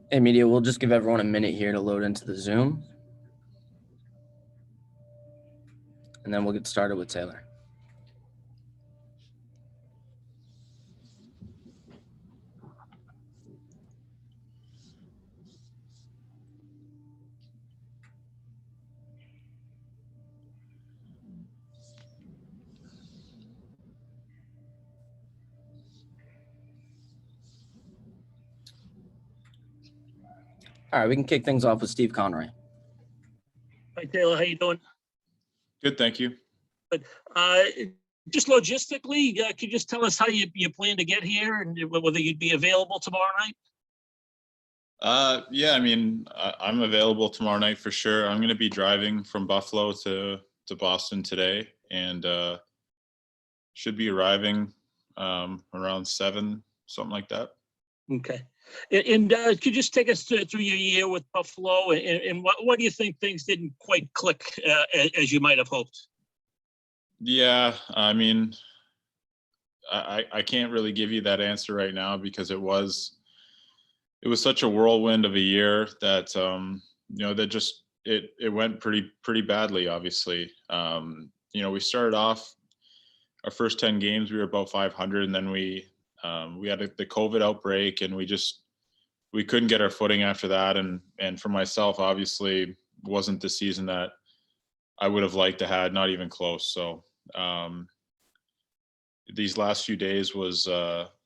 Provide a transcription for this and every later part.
Hey, media, we'll just give everyone a minute here to load into the Zoom, and then we'll get started with Taylor. All right, we can kick things off with Steve Conroy. Hi, Taylor. How you doing? Good, thank you. Good. Just logistically, could you just tell us how you plan to get here and whether you'd be available tomorrow night? Yeah, I mean, I'm available tomorrow night for sure. I'm going to be driving from Buffalo to Boston today, and should be arriving around 7, something like that. Okay. And could you just take us through your year with Buffalo, and what do you think things didn't quite click as you might have hoped? Yeah, I mean, I can't really give you that answer right now because it was such a whirlwind of a year that that just it went pretty badly. Obviously, we started off our first 10 games, we were about 500, and then we had the COVID outbreak, and we couldn't get our footing after that. And for myself, obviously, wasn't the season that I would have liked to had, not even close. So these last few days was,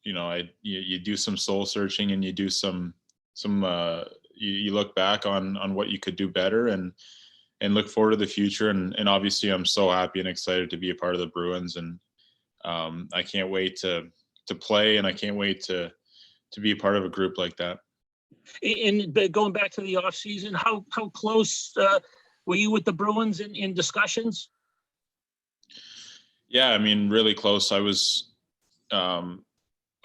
you do some soul searching, and you do some you look back on what you could do better, and look forward to the future. And obviously, I'm so happy and excited to be a part of the Bruins, and I can't wait to play, and I can't wait to be a part of a group like that. And going back to the off season, how close were you with the Bruins in discussions? Yeah, I mean, really close. I was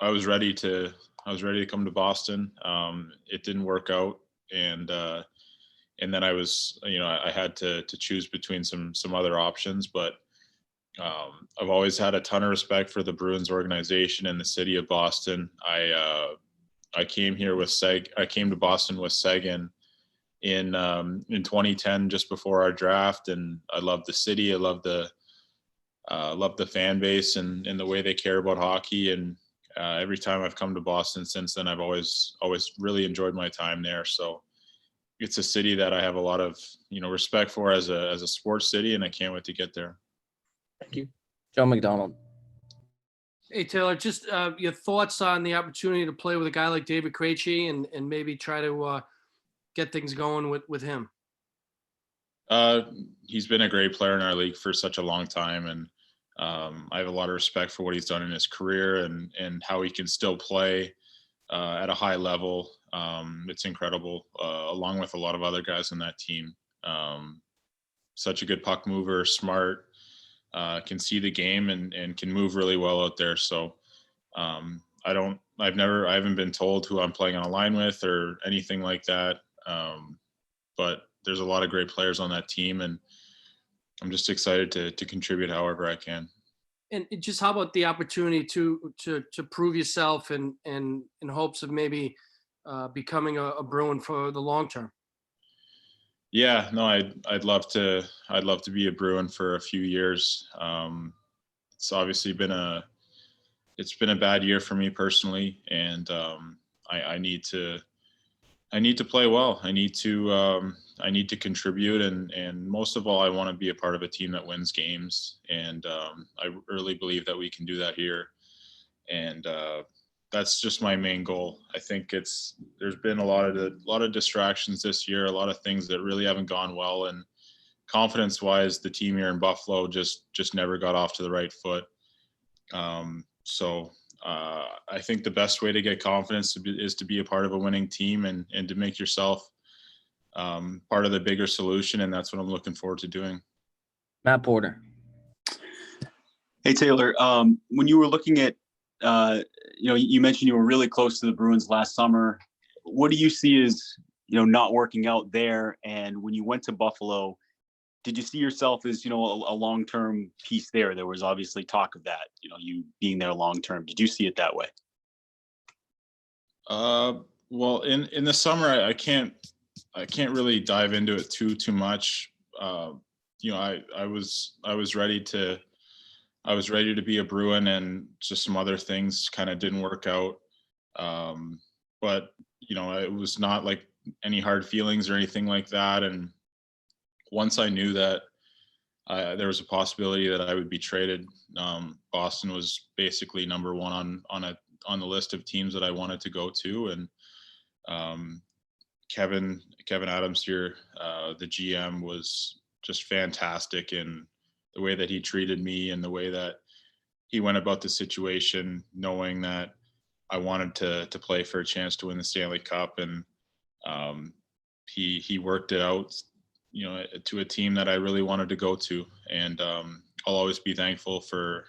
ready to come to Boston. It didn't work out, and then I was, I had to choose between some other options, but I've always had a ton of respect for the Bruins organization and the city of Boston. I came to Boston with Seguin in 2010, just before our draft, and I love the city. I love the fan base and the way they care about hockey. And every time I've come to Boston since then, I've always really enjoyed my time there. So it's a city that I have a lot of respect for as a sports city, and I can't wait to get there. Thank you. Joe McDonald. Hey, Taylor, just your thoughts on the opportunity to play with a guy like David Krejci and maybe try to get things going with him. He's been a great player in our league for such a long time, and I have a lot of respect for what he's done in his career and how he can still play at a high level. It's incredible, along with a lot of other guys on that team. Such a good puck mover, smart, can see the game and can move really well out there. So I haven't been told who I'm playing on a line with or anything like that. But there's a lot of great players on that team, and I'm just excited to contribute however I can. And just how about the opportunity to prove yourself and in hopes of maybe becoming a Bruin for the long term? Yeah, no, I'd love to be a Bruin for a few years. It's obviously been a bad year for me personally, and I need to play well. I need to contribute, and most of all, I want to be a part of a team that wins games. And I really believe that we can do that here. And that's just my main goal. I think there's been a lot of distractions this year, a lot of things that really haven't gone well, and confidence-wise, the team here in Buffalo just never got off to the right foot. So I think the best way to get confidence is to be a part of a winning team and to make yourself part of the bigger solution, and that's what I'm looking forward to doing. Matt Porter. Hey, Taylor, when you were looking at you mentioned you were really close to the Bruins last summer. What do you see as, not working out there? And when you went to Buffalo, did you see yourself as, a long-term piece there? There was obviously talk of that, you being there long-term. Did you see it that way? Well, in the summer, I can't really dive into it too much. You know, I was ready to be a Bruin, and just some other things kind of didn't work out. But you know, it was not like any hard feelings or anything like that. And once I knew that there was a possibility that I would be traded, Boston was basically number one on the list of teams that I wanted to go to. And um, Kevin Adams here, the GM, was just fantastic in the way that he treated me and the way that he went about the situation, knowing that I wanted to play for a chance to win the Stanley Cup. And he worked it out, you know, to a team that I really wanted to go to. And I'll always be thankful to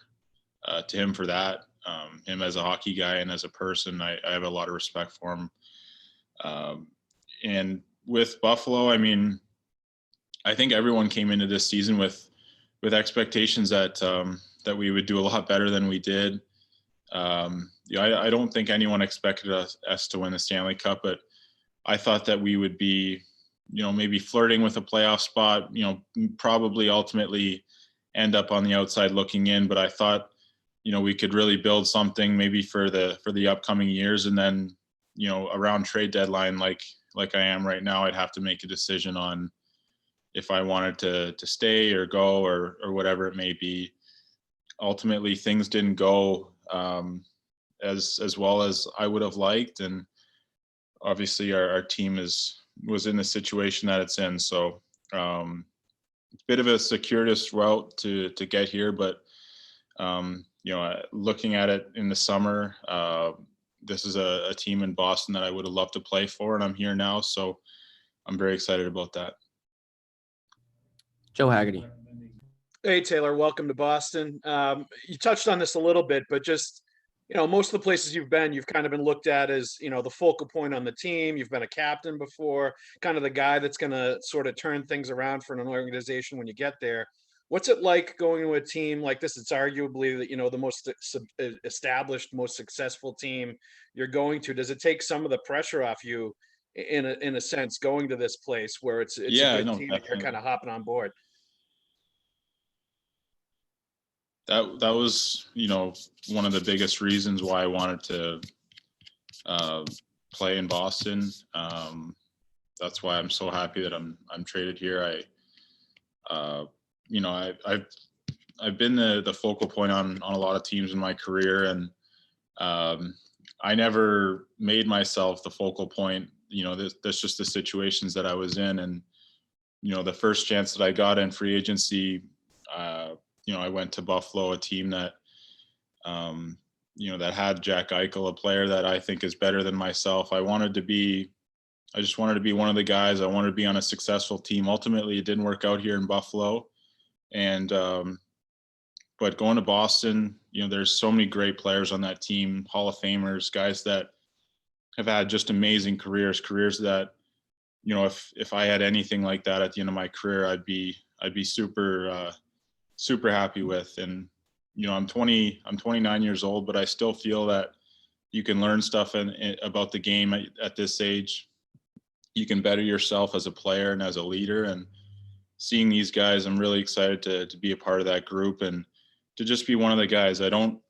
him for that. Him as a hockey guy and as a person, I have a lot of respect for him. And with Buffalo, I mean, I think everyone came into this season with expectations that we would do a lot better than we did. Yeah, I don't think anyone expected us to win the Stanley Cup, but I thought that we would be, you know, maybe flirting with a playoff spot, you know, probably ultimately end up on the outside looking in. But I thought, you know, we could really build something maybe for the upcoming years. And then, you know, around trade deadline, like I am right now, I'd have to make a decision on if I wanted to stay or go or whatever it may be. Ultimately, things didn't go as well as I would have liked, and obviously our team was in the situation that it's in. So it's a bit of a circuitous route to get here, but you know, looking at it in the summer, this is a team in Boston that I would have loved to play for, and I'm here now, so I'm very excited about that. Joe Haggerty. Hey, Taylor, welcome to Boston. You touched on this a little bit, but just, you know, most of the places you've been, you've kind of been looked at as, you know, the focal point on the team. You've been a captain before, kind of the guy that's going to sort of turn things around for an organization when you get there. What's it like going to a team like this? It's arguably, you know, the most established, most successful team you're going to. Does it take some of the pressure off you in a sense, going to this place where it's Yeah, a good no, team and you're kind of hopping on board? That was, you know, one of the biggest reasons why I wanted to play in Boston. That's why I'm so happy that I'm traded here. You know, I've been the focal point on a lot of teams in my career, and I never made myself the focal point. You know, that's just the situations that I was in. And you know, the first chance that I got in free agency, you know, I went to Buffalo, a team that, you know, that had Jack Eichel, a player that I think is better than myself. I just wanted to be one of the guys. I wanted to be on a successful team. Ultimately, it didn't work out here in Buffalo. And, but going to Boston, you know, there's so many great players on that team, Hall of Famers, guys that have had just amazing careers that, you know, if I had anything like that at the end of my career, I'd be super happy with. And you know, I'm 29 years old, but I still feel that you can learn stuff about the game at this age. You can better yourself as a player and as a leader. And seeing these guys, I'm really excited to be a part of that group and to just be one of the guys. I don't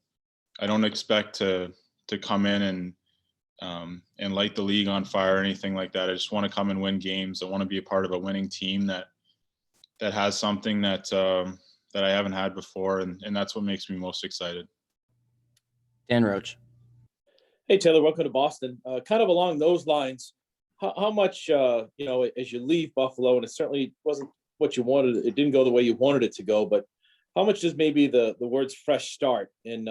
expect to come in and light the league on fire or anything like that. I just want to come and win games. I want to be a part of a winning team that has something that I haven't had before, and that's what makes me most excited. Dan Roach. Hey, Taylor, welcome to Boston. Kind of along those lines, how much, you know, as you leave Buffalo, and it certainly wasn't what you wanted, it didn't go the way you wanted it to go, but how much does maybe the words fresh start and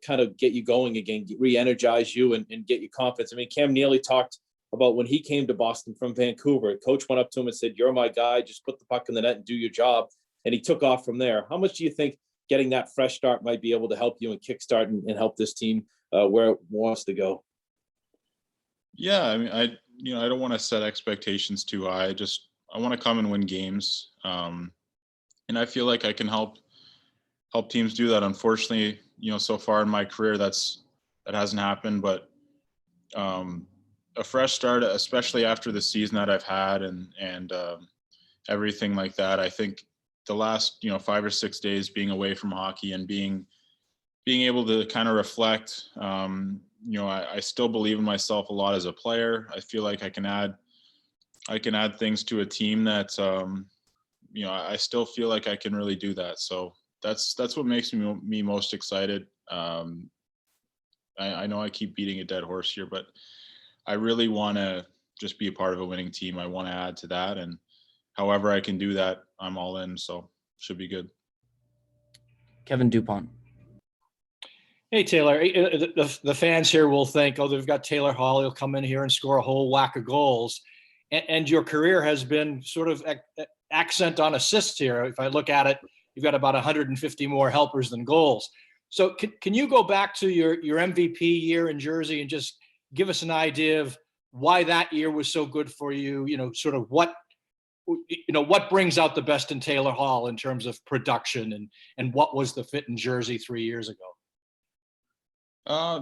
kind of get you going again, re-energize you and get you confidence? I mean, Cam Neely talked about when he came to Boston from Vancouver. Coach went up to him and said, "You're my guy, just put the puck in the net and do your job." And he took off from there. How much do you think getting that fresh start might be able to help you and kickstart and help this team where it wants to go? Yeah, I mean, I don't want to set expectations too high. I want to come and win games, and I feel like I can help teams do that. Unfortunately, you know, so far in my career, that hasn't happened. But a fresh start, especially after the season that I've had and everything like that. I think the last 5 or 6 days being away from hockey and being able to kind of reflect. I still believe in myself a lot as a player. I feel like I can add things to a team that I still feel like I can really do that. So that's what makes me most excited. I know I keep beating a dead horse here, but I really want to just be a part of a winning team. I want to add to that, and however I can do that, I'm all in. So should be good. Kevin Dupont. Hey, Taylor, the fans here will think, oh, they've got Taylor Hall. He'll come in here and score a whole whack of goals. And your career has been sort of accent on assists here. If I look at it, you've got about 150 more helpers than goals. So can you go back to your MVP year in Jersey and just give us an idea of why that year was so good for you? Sort of what brings out the best in Taylor Hall in terms of production and what was the fit in Jersey 3 years ago?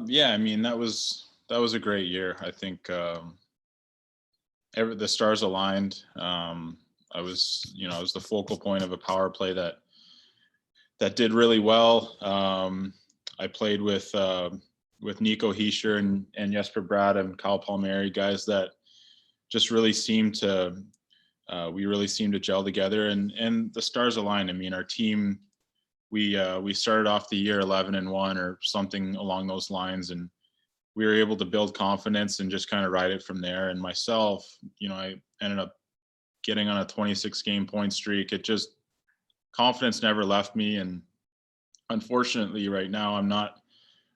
Yeah, I mean, that was a great year. I think the stars aligned. I was the focal point of a power play that did really well. I played with Nico Hischier and Jesper Bratt and Kyle Palmieri, guys that just really seemed to gel together, and the stars aligned. I mean, our team, we started off the year 11-1 or something along those lines, and we were able to build confidence and just kind of ride it from there. And myself, I ended up getting on a 26-game point streak. Confidence never left me. And unfortunately right now I'm not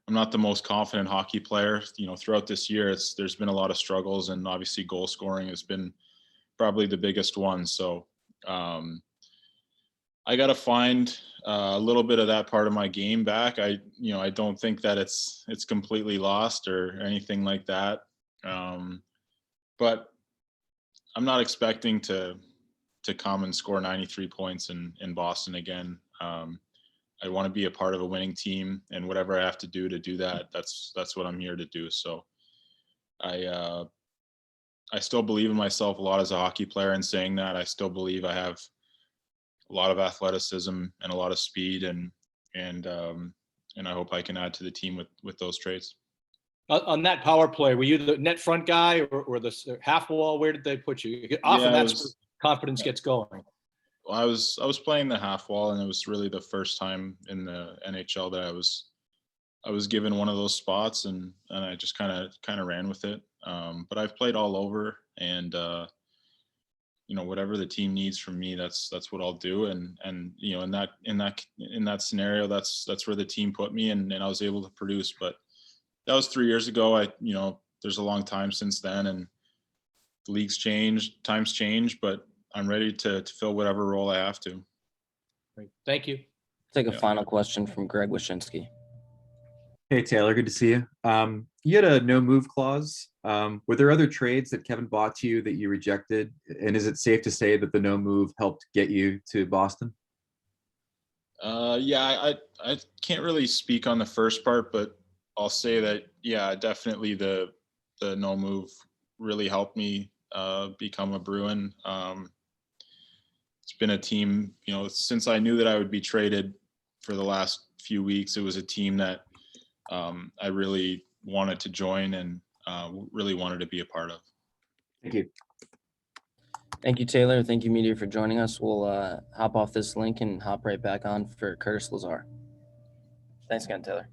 the most confident hockey player. Throughout this year, there's been a lot of struggles, and obviously goal scoring has been probably the biggest one. So I got to find a little bit of that part of my game back. I don't think that it's completely lost or anything like that. But I'm not expecting to come and score 93 points in Boston again. I want to be a part of a winning team, and whatever I have to do that, that's what I'm here to do. So I still believe in myself a lot as a hockey player, and saying that, I still believe I have a lot of athleticism and a lot of speed, and I hope I can add to the team with those traits. On that power play, were you the net front guy or the half wall? Where did they put you? Often that's where confidence gets going. Well, I was playing the half wall, and it was really the first time in the NHL that I was given one of those spots, and I just kind of ran with it. But I've played all over, and whatever the team needs from me, that's what I'll do. And in that scenario, that's where the team put me, and I was able to produce. But that was 3 years ago. There's a long time since then, and the league's changed, times change, but I'm ready to fill whatever role I have to. Great. Thank you. Take a final question from Greg Wyshynski. Hey, Taylor, good to see you. You had a no move clause. Were there other trades that Kevin bought to you that you rejected? And is it safe to say that the no move helped get you to Boston? Yeah, I can't really speak on the first part, but I'll say that, yeah, definitely the no move really helped me become a Bruin. It's been a team, since I knew that I would be traded for the last few weeks, it was a team that I really wanted to join and really wanted to be a part of. Thank you. Thank you, Taylor. Thank you, media, for joining us. We'll hop off this link and hop right back on for Curtis Lazar. Thanks again, Taylor.